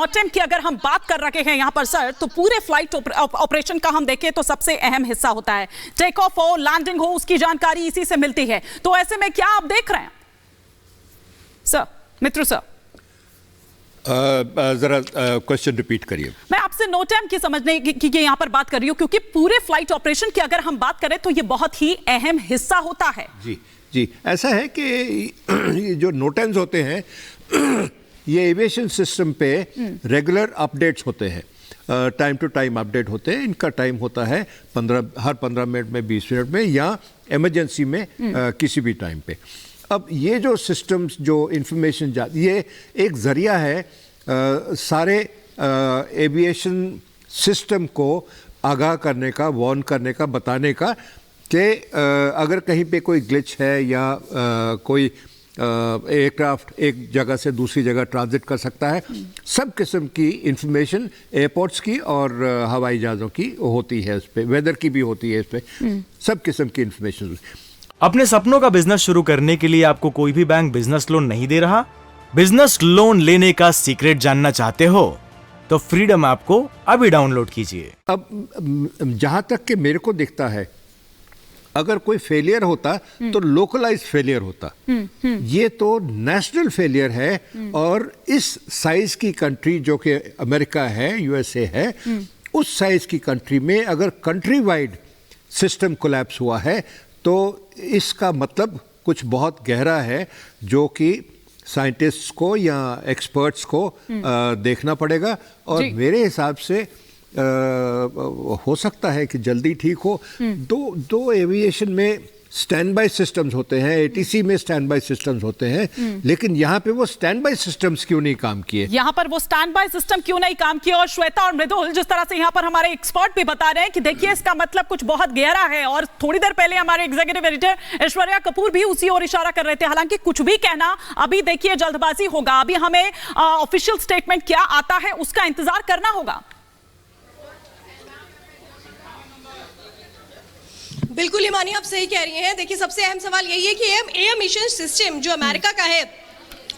नोटेम की अगर हम बात कर रहे हैं यहाँ पर सर, तो पूरे फ्लाइट ऑपरेशन का हम देखें तो सबसे अहम हिस्सा होता है टेक ऑफ हो, लैंडिंग हो, उसकी जानकारी इसी से मिलती है। तो ऐसे में क्या आप देख रहे हैं सर? मित्र सर जरा क्वेश्चन रिपीट करिए। मैं आपसे नोटेम की समझने की यहाँ पर बात कर रही हूँ, क्योंकि पूरे फ्लाइट ऑपरेशन की अगर हम बात करें तो ये बहुत ही अहम हिस्सा होता है। जी, ऐसा है कि जो नोटेम्स होते हैं ये एविएशन सिस्टम पे रेगुलर अपडेट्स होते हैं, टाइम टू टाइम अपडेट होते हैं। इनका टाइम होता है हर 15 मिनट में, 20 मिनट में, या इमरजेंसी में किसी भी टाइम पे। अब ये जो सिस्टम्स, जो इंफॉर्मेशन ये एक ज़रिया है सारे एविएशन सिस्टम को आगाह करने का, वार्न करने का, बताने का कि अगर कहीं पे कोई ग्लिच है या कोई एयरक्राफ्ट एक जगह से दूसरी जगह ट्रांजिट कर सकता है। सब किस्म की इंफॉर्मेशन एयरपोर्ट्स की और हवाई जहाज़ों की होती है, इस पर वेदर की भी होती है, इस पर सब किस्म की इंफॉर्मेशन। अपने सपनों का बिजनेस शुरू करने के लिए आपको कोई भी बैंक बिजनेस लोन नहीं दे रहा? बिजनेस लोन लेने का सीक्रेट जानना चाहते हो तो फ्रीडम ऐप को अभी डाउनलोड कीजिए। अब जहां तक कि मेरे को दिखता है, अगर कोई फेलियर होता तो लोकलाइज फेलियर होता। ये तो नेशनल फेलियर है, और इस साइज की कंट्री जो कि अमेरिका है, यूएसए है, उस साइज की कंट्री में अगर कंट्री वाइड सिस्टम कोलैप्स हुआ है तो इसका मतलब कुछ बहुत गहरा है, जो कि साइंटिस्ट्स को या एक्सपर्ट्स को देखना पड़ेगा। और मेरे हिसाब से हो सकता है कि जल्दी ठीक हो। दो एविएशन में स्टैंड बाय सिस्टम्स होते हैं, एटीसी में स्टैंड बाय सिस्टम्स होते हैं, लेकिन यहाँ पे वो स्टैंड बाय सिस्टम्स क्यों नहीं काम किए? यहाँ पर वो स्टैंड बाय सिस्टम क्यों नहीं काम किए? और श्वेता और मृदुल, जिस तरह से यहाँ पर हमारे एक्सपर्ट भी बता रहे हैं कि देखिए इसका मतलब कुछ बहुत गहरा है, और थोड़ी देर पहले हमारे एग्जीक्यूटिव एडिटर ऐश्वर्या कपूर भी उसी ओर इशारा कर रहे थे। हालांकि कुछ भी कहना अभी देखिए जल्दबाजी होगा, अभी हमें ऑफिशियल स्टेटमेंट क्या आता है उसका इंतजार करना होगा। बिल्कुल हिमानी, आप सही कह रही हैं। देखिए सबसे अहम सवाल यही है कि एयर मिशन सिस्टम जो अमेरिका का है,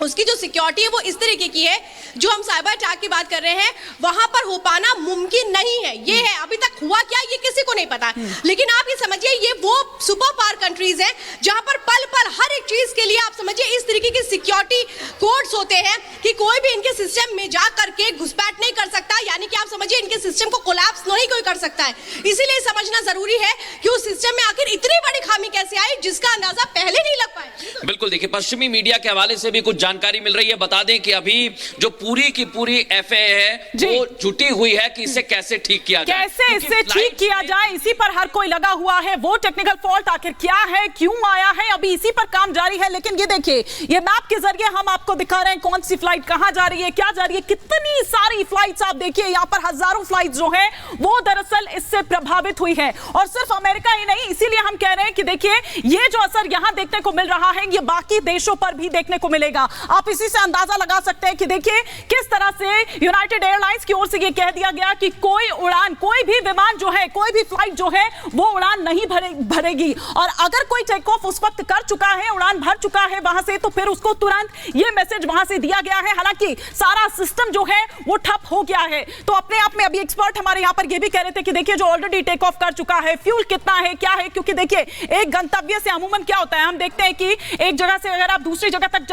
उसकी जो सिक्योरिटी है वो इस तरीके की है, जो हम साइबर अटैक की बात कर रहे हैं वहां पर हो पाना मुमकिन नहीं है। ये है, अभी तक हुआ क्या ये किसी को नहीं पता। लेकिन आप ये समझिए, ये वो सुपर पावर कंट्रीज हैं जहां पर पल पल हर एक चीज के लिए आप समझिए इस तरीके की सिक्योरिटी कोड्स होते हैं कि कोई भी इनके सिस्टम में जा करके घुसपैठ नहीं कर सकता। यानी कि आप समझिए इनके सिस्टम को कोलैप्स नहीं कोई कर सकता है। इसीलिए समझना जरूरी है कि उस सिस्टम में आखिर इतनी बड़ी खामी कैसे आई, जिसका अंदाजा पहले नहीं लग पाया। बिल्कुल, देखिए पश्चिमी मीडिया के हवाले से भी कुछ जानकारी मिल रही है। बता दें कि अभी जो पूरी की पूरी एफएए है वो जुटी हुई है कि इसे कैसे ठीक किया जाए, कैसे इसे ठीक किया जाए, इसी पर हर कोई लगा हुआ है। वो टेक्निकल फॉल्ट आखिर क्या है, क्यों आया है, अभी इसी पर काम जारी है। लेकिन ये देखिए, ये मैप के जरिए हम आपको दिखा रहे हैं कौन सी फ्लाइट कहां जा रही है, क्या जा रही है, कितनी सारी फ्लाइट्स आप देखिए, यहां पर हजारों फ्लाइट्स जो है वो दरअसल इससे प्रभावित हुई है। और सिर्फ अमेरिका ही नहीं, इसीलिए हम कह रहे हैं कि देखिए ये जो असर यहां देखने को मिल रहा है, ये बाकी देशों पर भी देखने को मिलेगा। आप इसी से अंदाजा लगा सकते हैं कि देखिए किस तरह से यूनाइटेड एयरलाइंस की ओर से यह कह दिया गया कि कोई उड़ान, कोई भी विमान जो है, कोई भी फ्लाइट जो है वो उड़ान नहीं भरेगी। और अगर कोई टेक ऑफ उस वक्त कर चुका है, उड़ान भर चुका है वहां से, तो फिर उसको तुरंत ये मैसेज वहां से दिया गया है। हालांकि सारा सिस्टम जो है वो ठप हो गया है। तो अपने आप में अभी एक्सपर्ट हमारे यहां पर ये भी कह रहे थे कि देखिए जो ऑलरेडी टेक ऑफ कर चुका है, फ्यूल कितना है, क्या है, क्योंकि देखिए एक गंतव्य से अमूमन क्या होता है, हम देखते हैं कि एक जगह से अगर आप दूसरी जगह तक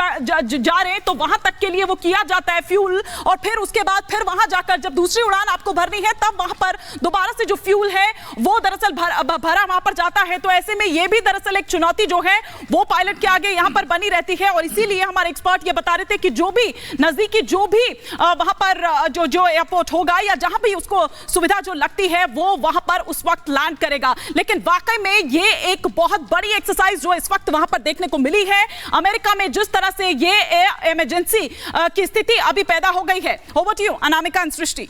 जा रहे हैं तो वहां तक के लिए वो किया जाता है फ्यूल, और फिर उसके बाद फिर वहां जाकर जब दूसरी उड़ान आपको भरनी है तब वहां पर दोबारा से जो फ्यूल है वो दरअसल भरा वहां पर जाता है। तो ऐसे में ये भी दरअसल एक चुनौती जो है वो पायलट के आगे यहां पर बनी रहती है। और इसीलिए हमारे एक्सपर्ट ये बता रहे थे कि जो भी नजदीकी, जो भी वहां पर जो एयरपोर्ट होगा या जहां भी उसको सुविधा जो लगती है वो वहां पर उस वक्त लैंड करेगा। लेकिन वाकई में ये एक बहुत बड़ी एक्सरसाइज जो इस वक्त वहां पर देखने को मिली है अमेरिका में, जिस तरह से ये इमरजेंसी की स्थिति अभी पैदा हो गई है। Over to you Anamika and Srishti.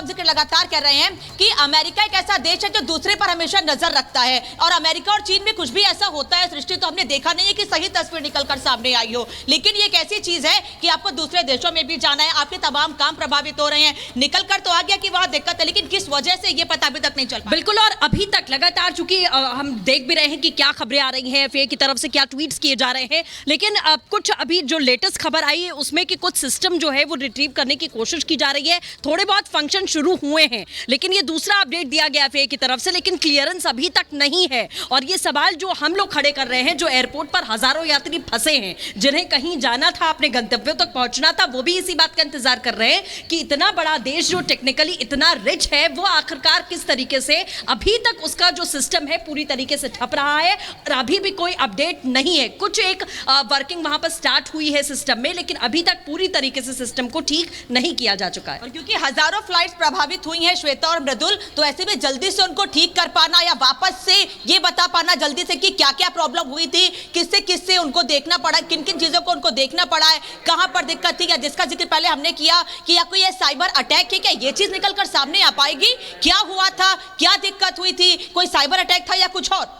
आप जिक्र लगातार कर रहे हैं कि अमेरिका एक ऐसा देश है जो दूसरे पर हमेशा नजर रखता है, और अमेरिका और चीन में कुछ भी ऐसा होता है सृष्टि तो हमने देखा नहीं है कि सही तस्वीर निकलकर सामने आई हो। लेकिन ये एक ऐसी चीज है कि आपको दूसरे देशों में भी जाना है, आपके तमाम काम प्रभावित हो रहे हैं, निकलकर तो आ गया कि वहां दिक्कत है, लेकिन किस वजह से ये पता अभी तक नहीं चल पाया। बिल्कुल, और अभी तक लगातार चूंकि हम देख भी रहे हैं कि क्या खबरें आ रही हैं, एफए की तरफ से क्या ट्वीट्स किए जा रहे हैं, लेकिन कुछ अभी जो लेटेस्ट खबर आई है उसमें कि कुछ सिस्टम जो है वो रिट्रीव करने की कोशिश की जा रही है, थोड़े बहुत फंक्शन शुरू हुए हैं, लेकिन ये दूसरा अपडेट दिया गया एफए की तरफ से, लेकिन क्लियरेंस अभी तक नहीं है। और ये सवाल जो हम लोग खड़े कर रहे हैं, जो एयरपोर्ट पर हजारों यात्री फंसे हैं, जिन्हें कहीं जाना था, अपने गंतव्यों तक पहुंचना था, वो भी इसी बात का इंतजार कर रहे हैं कि इतना बड़ा देश जो टेक्निकली इतना रिच है, वो आखिरकार किस तरीके से अभी तक उसका जो सिस्टम है पूरी तरीके से ठप रहा है, और अभी भी कोई अपडेट नहीं है। कुछ एक वर्किंग वहां पर स्टार्ट हुई है सिस्टम में, लेकिन अभी तक पूरी तरीके से सिस्टम को ठीक नहीं किया जा चुका है। और क्योंकि हजारों फ्लाइट्स प्रभावित हुई हैं श्वेता और मृदुल, तो ऐसे में जल्दी से उनको ठीक कर पाना या वापस से ये बता पाना जल्दी से कि क्या क्या प्रॉब्लम हुई थी, किससे किससे उनको देखना पड़ा, किन किन चीजों को उनको देखना पड़ा है, कहां पर दिक्कत थी, या जिसका जिक्र पहले हमने किया कि या कोई साइबर अटैक है, क्या ये चीज निकलकर सामने आ पाएगी? क्या हुआ था, क्या दिक्कत हुई थी, कोई साइबर अटैक था या कुछ और?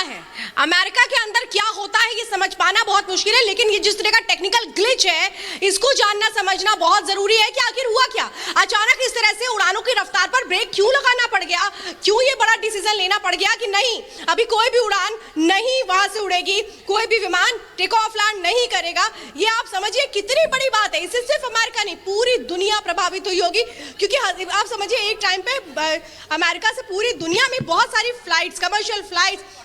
है अमेरिका के अंदर क्या होता है ये समझ पाना बहुत मुश्किल है, लेकिन ये जिस तरह का टेक्निकल ग्लिच है इसको जानना समझना बहुत जरूरी है कि आखिर हुआ क्या। अचानक इस तरह से उड़ानों की रफ्तार पर ब्रेक क्यों लगाना पड़ गया, क्यों ये बड़ा डिसीजन लेना पड़ गया कि नहीं अभी कोई भी उड़ान नहीं वहां से उड़ेगी, कोई भी विमान टेक ऑफ लैंड नहीं करेगा। ये आप समझिए कितनी बड़ी बात है, इससे सिर्फ अमेरिका नहीं पूरी दुनिया प्रभावित हुई होगी, क्योंकि आप समझिए एक टाइम पे अमेरिका से पूरी दुनिया में बहुत सारी फ्लाइट्स, कमर्शियल फ्लाइट्स,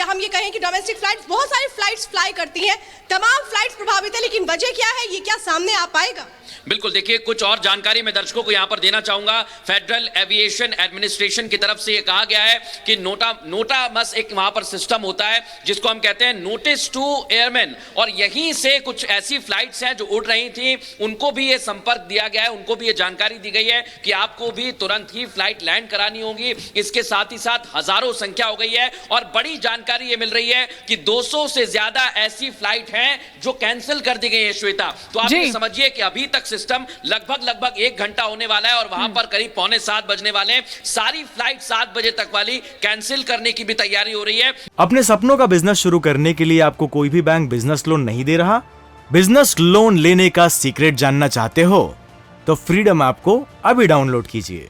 हम ये कहें कि डोमेस्टिक फ्लाइट्स, बहुत सारी फ्लाइट्स फ्लाई करती हैं, तमाम फ्लाइट्स प्रभावित है, लेकिन वजह क्या है ये क्या सामने आ पाएगा? बिल्कुल, देखिए कुछ और जानकारी मैं दर्शकों को यहां पर देना चाहूंगा। फेडरल एविएशन एडमिनिस्ट्रेशन की तरफ से यह कहा गया है कि नोटामस एक वहां पर सिस्टम होता है जिसको हम कहते हैं नोटिस टू एयरमैन, और यहीं से कुछ ऐसी फ्लाइट्स हैं जो उड़ रही थी उनको भी यह संपर्क दिया गया है, उनको भी यह जानकारी दी गई है कि आपको भी तुरंत ही फ्लाइट लैंड करानी होगी। इसके साथ ही साथ हजारों संख्या हो गई है, और बड़ी जानकारी यह मिल रही है कि 200 से ज्यादा ऐसी फ्लाइट हैं जो कैंसिल कर दी गई है श्वेता। तो आप ये समझिए कि अभी तक सिस्टम लगभग 1 घंटा होने वाला है, और वहां पर करीब 6:45 बजने वाले हैं। सारी फ्लाइट 7 बजे तक वाली कैंसिल करने की भी तैयारी हो रही है। अपने सपनों का बिजनेस शुरू करने के लिए आपको कोई भी बैंक बिजनेस लोन नहीं दे रहा? बिजनेस लोन लेने का सीक्रेट जानना चाहते हो तो फ्रीडम ऐप को अभी डाउनलोड कीजिए।